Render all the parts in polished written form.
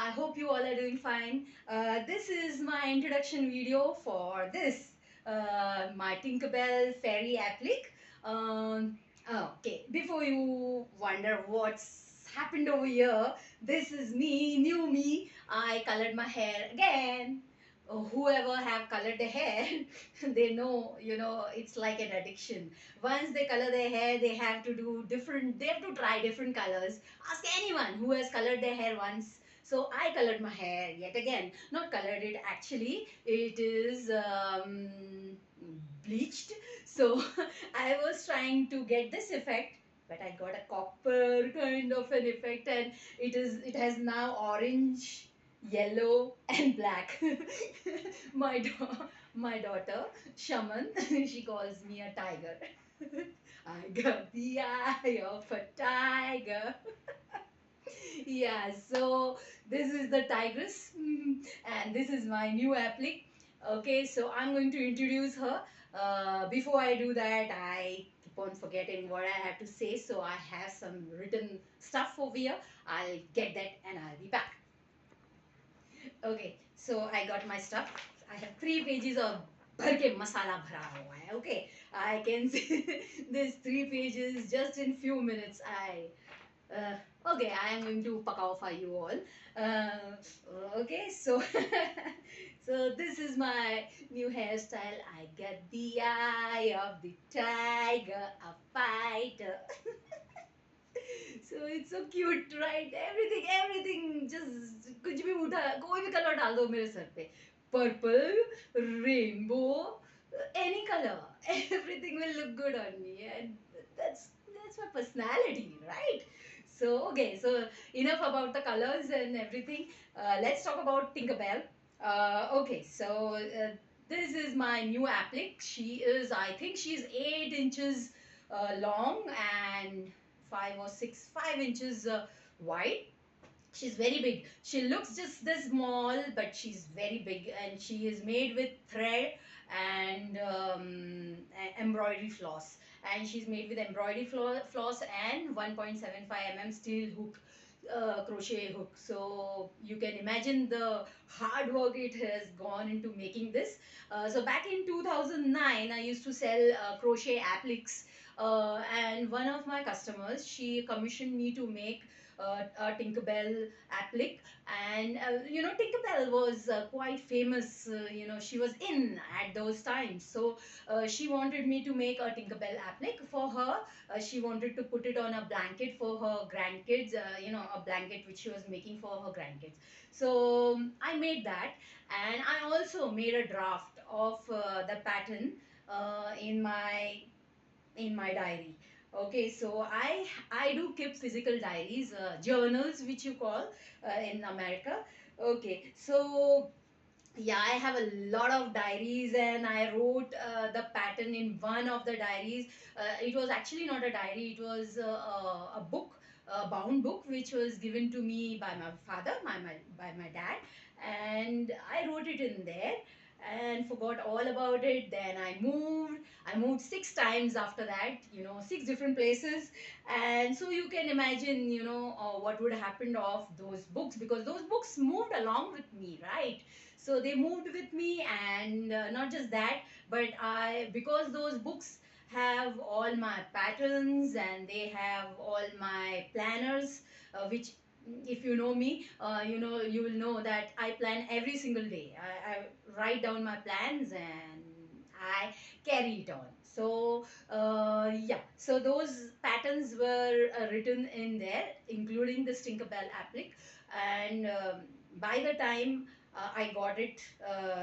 I hope you all are doing fine. This is my introduction video for this, my Tinkerbell Fairy Applique. Um, okay, before you wonder what's happened over here, this is me, new me. I colored my hair again. Whoever have colored their hair, they know, it's like an addiction. Once they color their hair, they have to do different, they have to try different colors. Ask anyone who has colored their hair once. So I colored my hair yet again. Not colored it actually. It is bleached. So I was trying to get this effect, but I got a copper kind of an effect, and it has now orange, yellow, and black. My daughter Shaman, she calls me a tiger. I got the eye of a tiger. Yeah, so this is the tigress, and this is my new applique. Okay, so I'm going to introduce her. Before I do that, I keep on forgetting what I have to say, so I have some written stuff over here. I'll get that and I'll be back. Okay, so I got my stuff. I have 3 pages of भर के मसाला भरा हुआ है. Okay, I can see this 3 pages just in few minutes. Uh, okay, I am going to pakao for you all. Okay, so so this is my new hairstyle. I got the eye of the tiger, a fighter. So it's so cute, right? Everything just कुछ भी उठा कोई भी colour डाल दो मेरे sir पे. Purple, rainbow, any color, everything will look good on me, and that's my personality, right? So okay, so enough about the colors and everything. Let's talk about Tinkerbell. Okay, so this is my new applique. I think she's 8 inches long and 5 inches wide. She's very big. She looks just this small, but she's very big, and she is made with thread and embroidery floss. And she's made with embroidery floss and 1.75 mm steel hook, crochet hook. So you can imagine the hard work it has gone into making this. So back in 2009, I used to sell crochet appliques, and one of my customers, she commissioned me to make a Tinkerbell applique. And Tinkerbell was quite famous. She was in at those times. So she wanted me to make a Tinkerbell applique for her. She wanted to put it on a blanket for her grandkids. A blanket which she was making for her grandkids. So I made that, and I also made a draft of the pattern in my diary. Okay, so I do keep physical diaries, journals which you call in America. Okay, so yeah, I have a lot of diaries, and I wrote the pattern in one of the diaries. It was actually not a diary, it was a book, a bound book, which was given to me by my father, by my dad, and I wrote it in there and forgot all about it. Then I moved 6 times after that, 6 different places. And so you can imagine, what would happen of those books, because those books moved along with me, right? So they moved with me, and not just that, but because those books have all my patterns, and they have all my planners, which, if you know me, you will know that I plan every single day. I write down my plans, and I carry it on. So yeah, so those patterns were written in there, including the Tinkerbell applique. And by the time I got it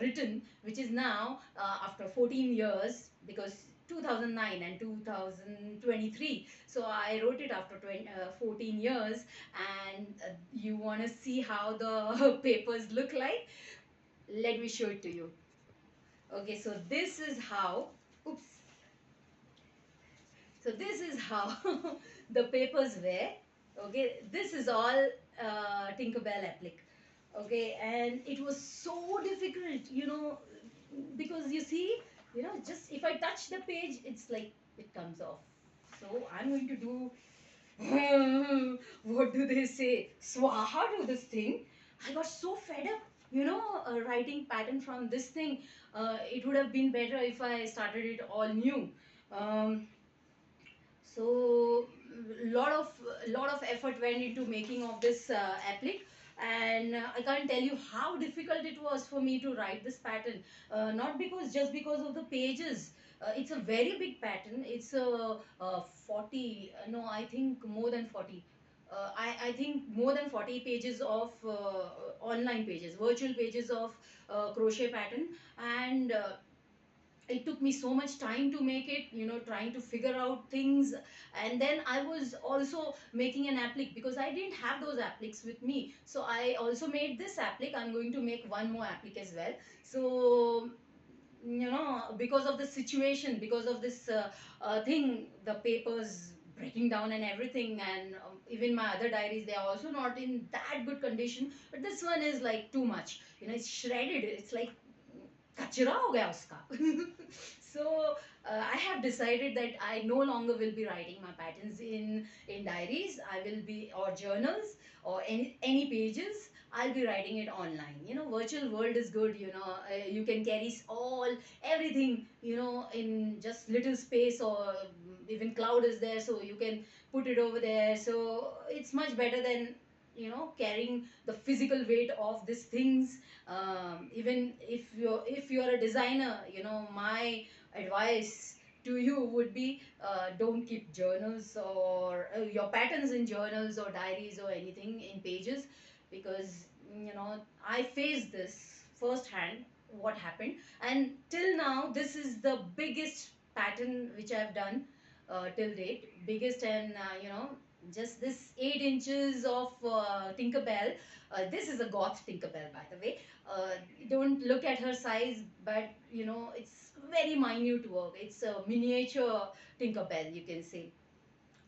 written, which is now after 14 years, because 2009 and 2023. So I wrote it after 14 years, and you want to see how the papers look like? Let me show it to you. Okay, so this is how, oops, so this is how the papers were. Okay, this is all Tinkerbell applique. Okay, and it was so difficult, because you see, just if I touch the page, it's like it comes off. So I'm going to do what do they say, swaha to this thing. I got so fed up, writing pattern from this thing. It would have been better if I started it all new. um, so lot of effort went into making of this applique, and I can't tell you how difficult it was for me to write this pattern. Not because just because of the pages. It's a very big pattern. It's a 40, no, I think more than 40. I think more than 40 pages of online pages, virtual pages of crochet pattern. And it took me so much time to make it, trying to figure out things. And then I was also making an applique because I didn't have those appliques with me, so I also made this applique. I'm going to make one more applique as well. So, because of the situation, because of this thing, the papers breaking down and everything, and even my other diaries, they are also not in that good condition, but this one is like too much, it's shredded, it's like कचरा हो गया उसका. So I have decided that I no longer will be writing my patterns in diaries. I will be, or journals, or any pages. I'll be writing it online. Virtual world is good. You can carry all everything, in just little space, or even cloud is there, so you can put it over there. So it's much better than carrying the physical weight of these things. Even if you're a designer, my advice to you would be, don't keep journals, or your patterns in journals or diaries or anything in pages, because I faced this firsthand, what happened. And till now, this is the biggest pattern which I've done till date, biggest. And just this 8 inches of Tinkerbell. This is a goth Tinkerbell, by the way. uh, don't look at her size, but it's very minute work. It's a miniature Tinkerbell, you can say.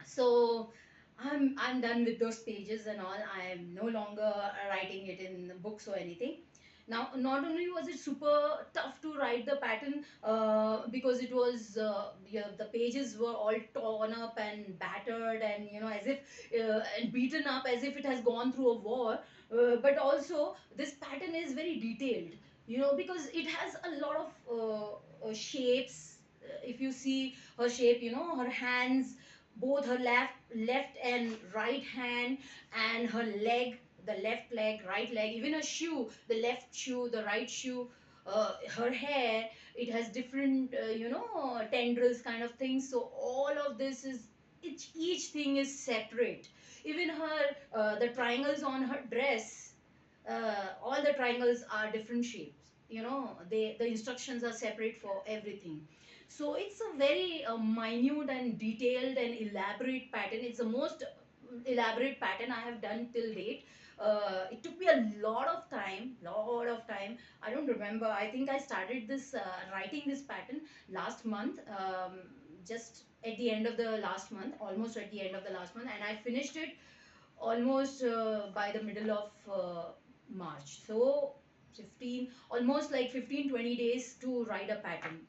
So I'm done with those pages and all. I am no longer writing it in books or anything. Now, not only was it super tough to write the pattern, because it was, yeah, the pages were all torn up and battered, and as if and beaten up, as if it has gone through a war. But also this pattern is very detailed, because it has a lot of shapes. If you see her shape, her hands, both her left and right hand, and her leg, the left leg, right leg, even a shoe, the left shoe, the right shoe, her hair, it has different tendrils kind of things. So all of this is, each thing is separate. Even her, the triangles on her dress, all the triangles are different shapes. The instructions are separate for everything. So it's a very minute and detailed and elaborate pattern. It's the most elaborate pattern I have done till date. It took me a lot of time. I don't remember. I think I started this writing this pattern last month, just at the end of the last month, almost at the end of the last month, and I finished it almost by the middle of March. So 15, almost like 15-20 days to write a pattern.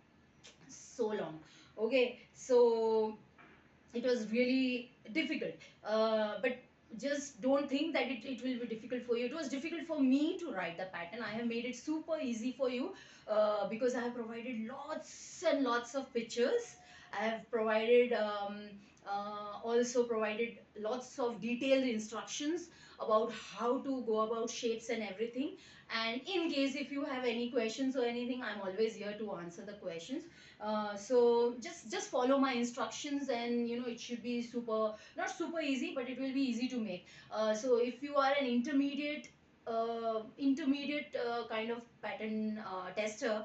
So long. Okay, so it was really difficult. But just don't think that it will be difficult for you. It was difficult for me to write the pattern. I have made it super easy for you, because I have provided lots and lots of pictures. I have provided, also provided lots of detailed instructions about how to go about shapes and everything. And in case if you have any questions or anything, I'm always here to answer the questions. So just follow my instructions, and it should be super, not super easy, but it will be easy to make. So if you are an intermediate kind of pattern tester,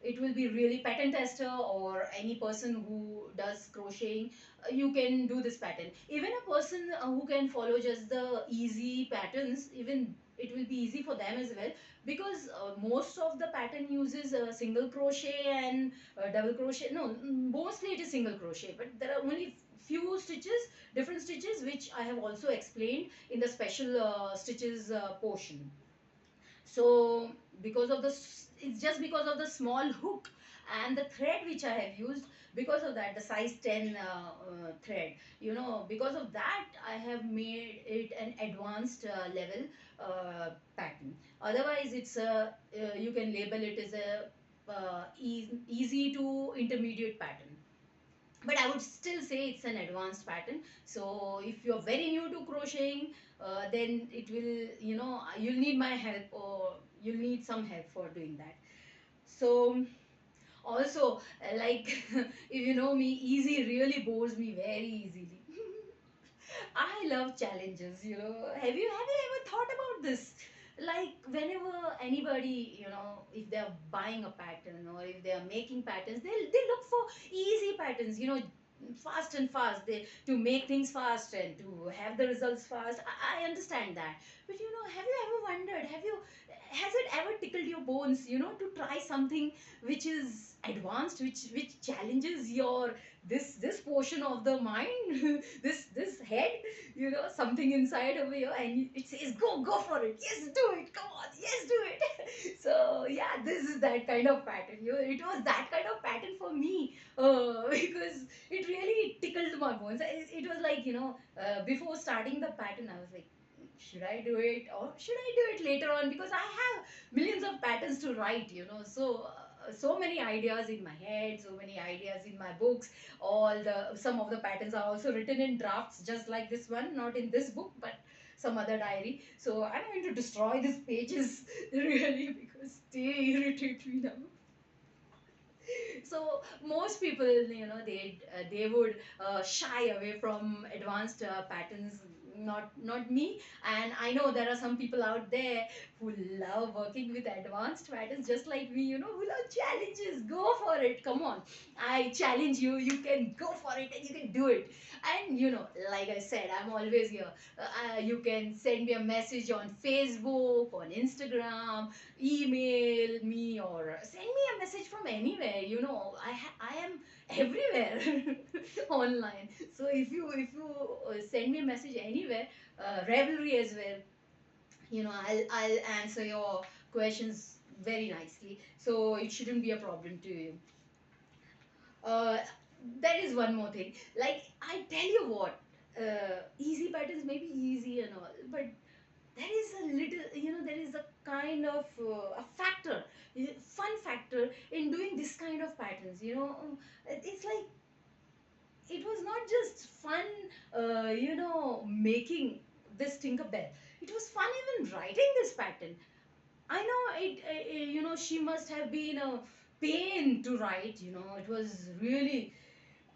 it will be really pattern tester, or any person who does crocheting, you can do this pattern. Even a person who can follow just the easy patterns, even it will be easy for them as well, because most of the pattern uses single crochet and double crochet. No, mostly it is single crochet, but there are only few stitches, different stitches, which I have also explained in the special stitches portion. So because of the it's just because of the small hook and the thread which I have used, because of that, the size 10 thread, because of that I have made it an advanced level pattern. Otherwise it's a you can label it as a easy to intermediate pattern, but I would still say it's an advanced pattern. So if you're very new to crocheting, then it will, you'll need my help, or you'll need some help for doing that. So also, like, if you know me, easy really bores me very easily. I love challenges, Have you ever thought about this? Like, whenever anybody, if they're buying a pattern or if they're making patterns, they look for easy patterns, fast and fast, to make things fast and to have the results fast. I understand that. But have you ever wondered, has it ever tickled your bones, to try something which is advanced, which challenges your this portion of the mind, this head, something inside of you, and it says, go for it, yes, do it, come on, yes, do it. So yeah, this is that kind of pattern. It was that kind of pattern for me, because it really tickled my bones. It was like, before starting the pattern, I was like, should I do it or should I do it later on, because I have millions of patterns to write, so many ideas in my head, so many ideas in my books. Some of the patterns are also written in drafts, just like this one, not in this book, but some other diary. So I'm going to destroy these pages really, because they irritate me now. So most people, they would shy away from advanced patterns, not me. And I know there are some people out there who love working with advanced patterns, just like me, who love challenges. Go for it, come on, I challenge you, you can go for it and you can do it. And like I said, I'm always here. You can send me a message on Facebook, on Instagram, email me, or send me a message from anywhere. I am everywhere online. So if you send me a message anywhere, Revelry as well, I'll answer your questions very nicely, so it shouldn't be a problem to you. uh, there is one more thing. Like, I tell you what, easy patterns may be easy and all, but there is a little, there is a kind of a factor, fun factor in doing this kind of patterns. It's like, it was not just fun, making this Tinkerbell. It was fun even writing this pattern. I know it, she must have been a pain to write. It was really,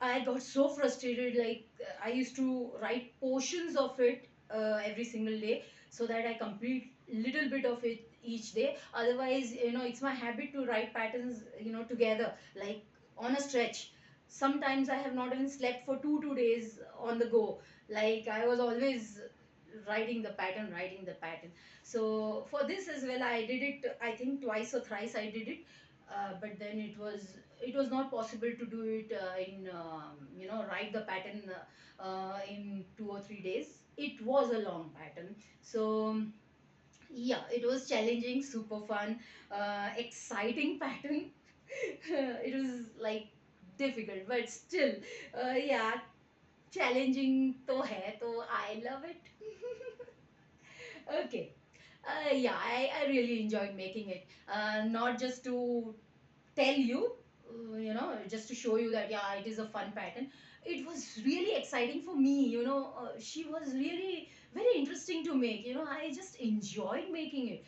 I got so frustrated. Like, I used to write portions of it every single day, so that I complete little bit of it each day. Otherwise, it's my habit to write patterns, together, like on a stretch. Sometimes I have not even slept for two days on the go. Like, I was always writing the pattern. So for this as well, I did it. I think twice or thrice I did it, but then it was not possible to do it in write the pattern in 2 or 3 days. It was a long pattern. So yeah, it was challenging, super fun, exciting pattern. It was like difficult, but still, yeah, challenging to hai, to I love it. Okay. Yeah, I really enjoyed making it. Not just to tell you, just to show you that, yeah, it is a fun pattern. It was really exciting for me. She was really very interesting to make. I just enjoyed making it.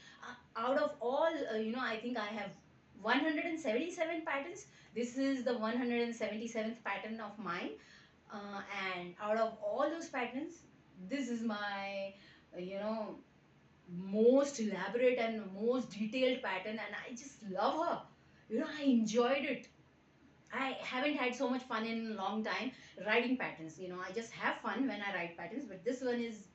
Out of all, I think I have 177 patterns. This is the 177th pattern of mine. And out of all those patterns, this is my, you know, most elaborate and most detailed pattern, and I just love her. I enjoyed it. I haven't had so much fun in a long time writing patterns. I just have fun when I write patterns, but this one is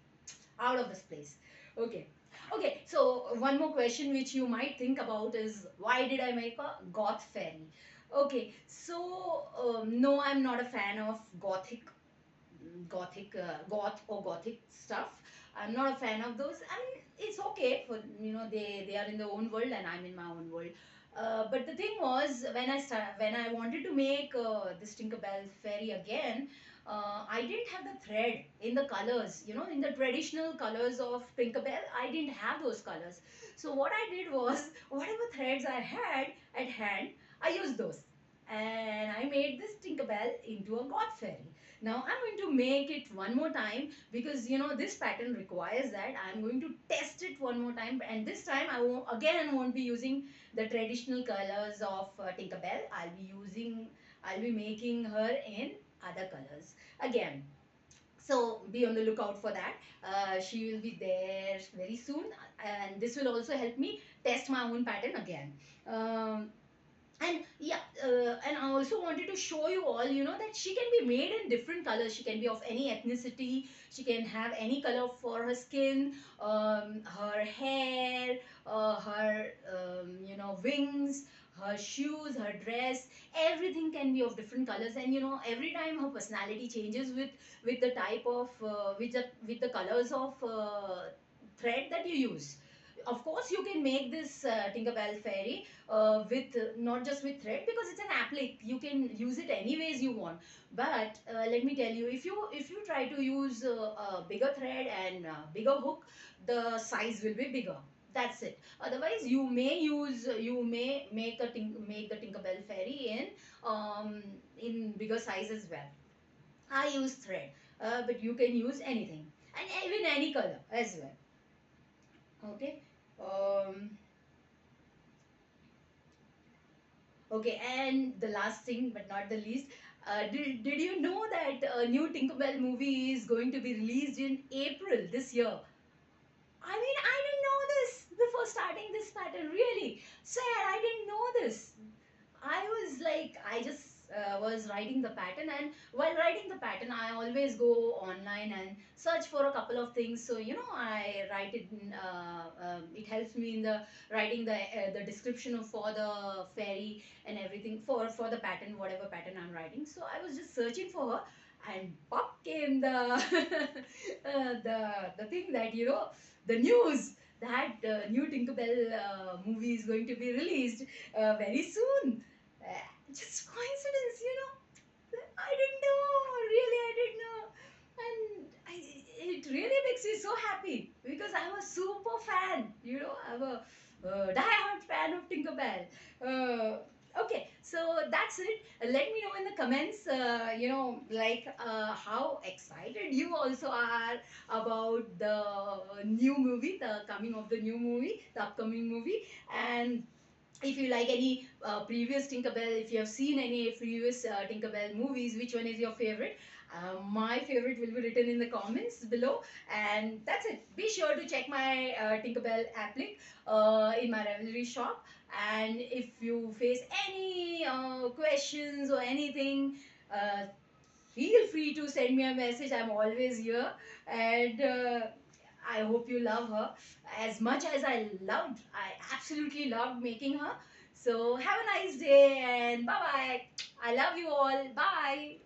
out of this place. Okay. Okay, so one more question which you might think about is, why did I make a goth fairy? Okay, so no, I'm not a fan of goth or gothic stuff. I'm not a fan of those. I mean, it's okay for, they are in their own world and I'm in my own world. But the thing was, when I wanted to make this Tinkerbell fairy again, I didn't have the thread in the colors. You know, in the traditional colors of Tinkerbell, I didn't have those colors. So what I did was, whatever threads I had at hand, I used those, and I made this Tinkerbell into a god fairy. Now I'm going to make it one more time, because you know this pattern requires that. I'm going to test it one more time, and this time I won't be using the traditional colors of Tinkerbell. I'll be making her in other colors again. So be on the lookout for that. She will be there very soon, and this will also help me test my own pattern again. Um, and yeah, and I also wanted to show you all, you know, that she can be made in different colors. She can be of any ethnicity. She can have any color for her skin, her hair, her you know, wings, her shoes, her dress. Everything can be of different colors, and you know, every time her personality changes with the type of with the colors of thread that you use. Of course, you can make this Tinkerbell fairy with not just with thread, because it's an applique. You can use it any ways you want. But let me tell you, if you try to use a bigger thread and bigger hook, the size will be bigger. That's it. Otherwise, you may make the Tinkerbell fairy in bigger size as well. I use thread, but you can use anything, and even any color as well. Okay. Um, Okay, and the last thing, but not the least, did you know that a new Tinkerbell movie is going to be released in April this year? I mean, I didn't know this before starting this pattern, really. Sad, I didn't know this. I was like, I just was writing the pattern, and while writing the pattern, I always go online and search for a couple of things. So you know, I write it. It helps me in the writing the description of for the fairy and everything for the pattern, whatever pattern I'm writing. So I was just searching for her, and pop came the the thing that, you know, the news that new Tinkerbell movie is going to be released very soon. Just coincidence, you know. I didn't know, really, I didn't know. And it really makes me so happy, because I'm a super fan, you know. I'm a die-hard fan of Tinkerbell. Okay, so that's it. Let me know in the comments, you know, like how excited you also are about the new movie, the coming of the new movie, the upcoming movie. And if you like any previous Tinkerbell, if you have seen any previous Tinkerbell movies, which one is your favorite? My favorite will be written in the comments below. And that's it. Be sure to check my Tinkerbell applique in my Ravelry shop. And if you face any questions or anything, uh, feel free to send me a message. I'm always here. And I hope you love her as much as I absolutely loved making her. So have a nice day, and bye bye. I love you all. Bye.